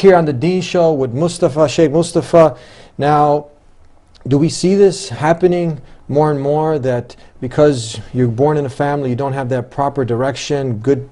here on the Deen Show with Mustafa, Sheikh Mustafa. Now, do we see this happening more and more, that because you're born in a family, you don't have that proper direction, good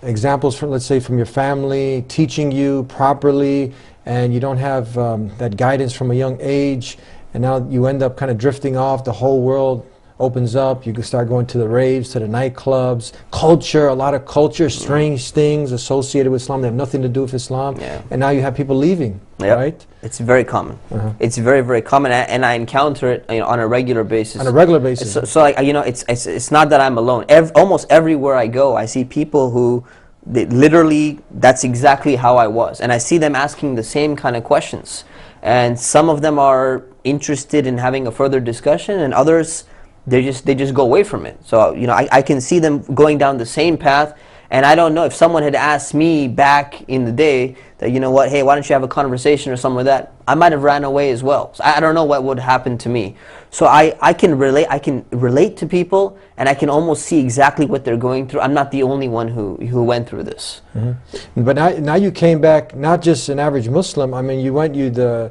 examples from, let's say, from your family teaching you properly, and you don't have that guidance from a young age, and now you end up kind of drifting off, the whole world opens up, you can start going to the raves, to the nightclubs, culture, a lot of culture, strange things associated with Islam that have nothing to do with Islam, and now you have people leaving, right? It's very common. It's very, very common, and I encounter it, you know, on a regular basis. On a regular basis. So like, you know, it's not that I'm alone. Almost everywhere I go, I see people who, literally, that's exactly how I was, and I see them asking the same kind of questions, and some of them are interested in having a further discussion, and others, they just go away from it. So, you know, I can see them going down the same path, and I don't know, if someone had asked me back in the day that, you know what, hey, why don't you have a conversation or something like that, I might have ran away as well. So I don't know what would happen to me. So I can relate to people, and I can almost see exactly what they're going through. I'm not the only one who went through this. But now you came back, not just an average Muslim. I mean, you're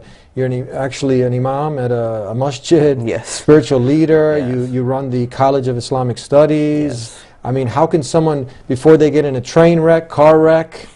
actually an imam at a masjid, spiritual leader, you run the College of Islamic Studies. I mean, how can someone, before they get in a train wreck, car wreck,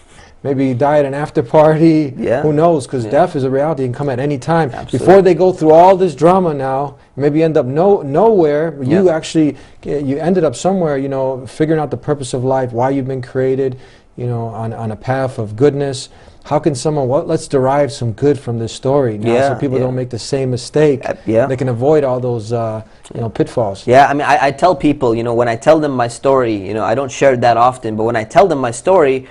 maybe die at an after party, who knows, because death is a reality, it can come at any time. Before they go through all this drama now, maybe end up nowhere, you actually, you ended up somewhere, you know, figuring out the purpose of life, why you've been created, you know, on a path of goodness. How can someone, let's derive some good from this story now, so people don't make the same mistake. They can avoid all those you know, pitfalls. I mean, I tell people, you know, when I tell them my story, you know, I don't share it that often, but when I tell them my story,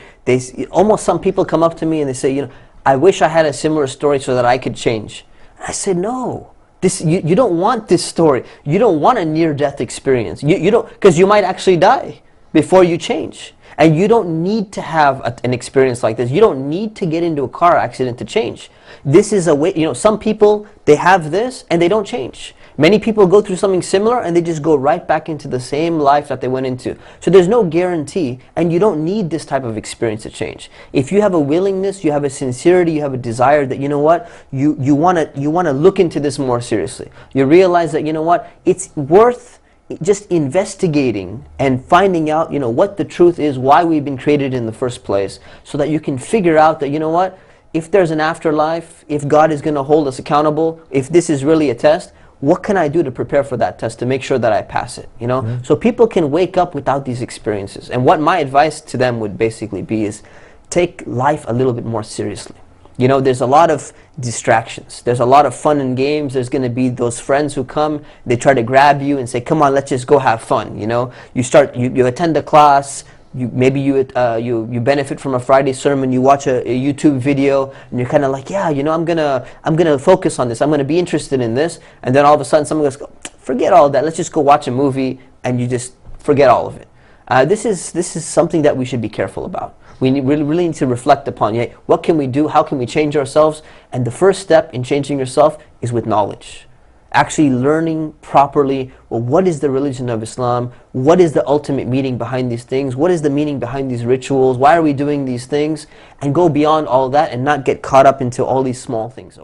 almost some people come up to me and they say, you know, I wish I had a similar story so that I could change. And I said, no. You don't want this story. You don't want a near-death experience. You don't, because you might actually die before you change. And you don't need to have an experience like this. You don't need to get into a car accident to change. This is a way, you know, some people, they have this and they don't change. Many people go through something similar and they just go right back into the same life that they went into. So there's no guarantee, and you don't need this type of experience to change. If you have a willingness, you have a sincerity, you have a desire that, you know what, you want to look into this more seriously. You realize that, you know what, it's worth just investigating and finding out, you know, what the truth is, why we've been created in the first place, so that you can figure out that, you know what, if there's an afterlife, if God is going to hold us accountable, if this is really a test, what can I do to prepare for that test to make sure that I pass it, you know? So people can wake up without these experiences. And what my advice to them would basically be is take life a little bit more seriously. You know, there's a lot of distractions. There's a lot of fun and games. There's going to be those friends who come, they try to grab you and say, come on, let's just go have fun, you know? You attend a class, maybe you benefit from a Friday sermon, you watch a YouTube video, and you're kind of like, yeah, you know, I'm gonna focus on this, I'm gonna be interested in this, and then all of a sudden someone goes, forget all that, let's just go watch a movie, and you just forget all of it. This is something that we should be careful about. We really need to reflect upon, what can we do, how can we change ourselves, and the first step in changing yourself is with knowledge. Actually learning properly, well, what is the religion of Islam? What is the ultimate meaning behind these things? What is the meaning behind these rituals? Why are we doing these things? And go beyond all that and not get caught up into all these small things.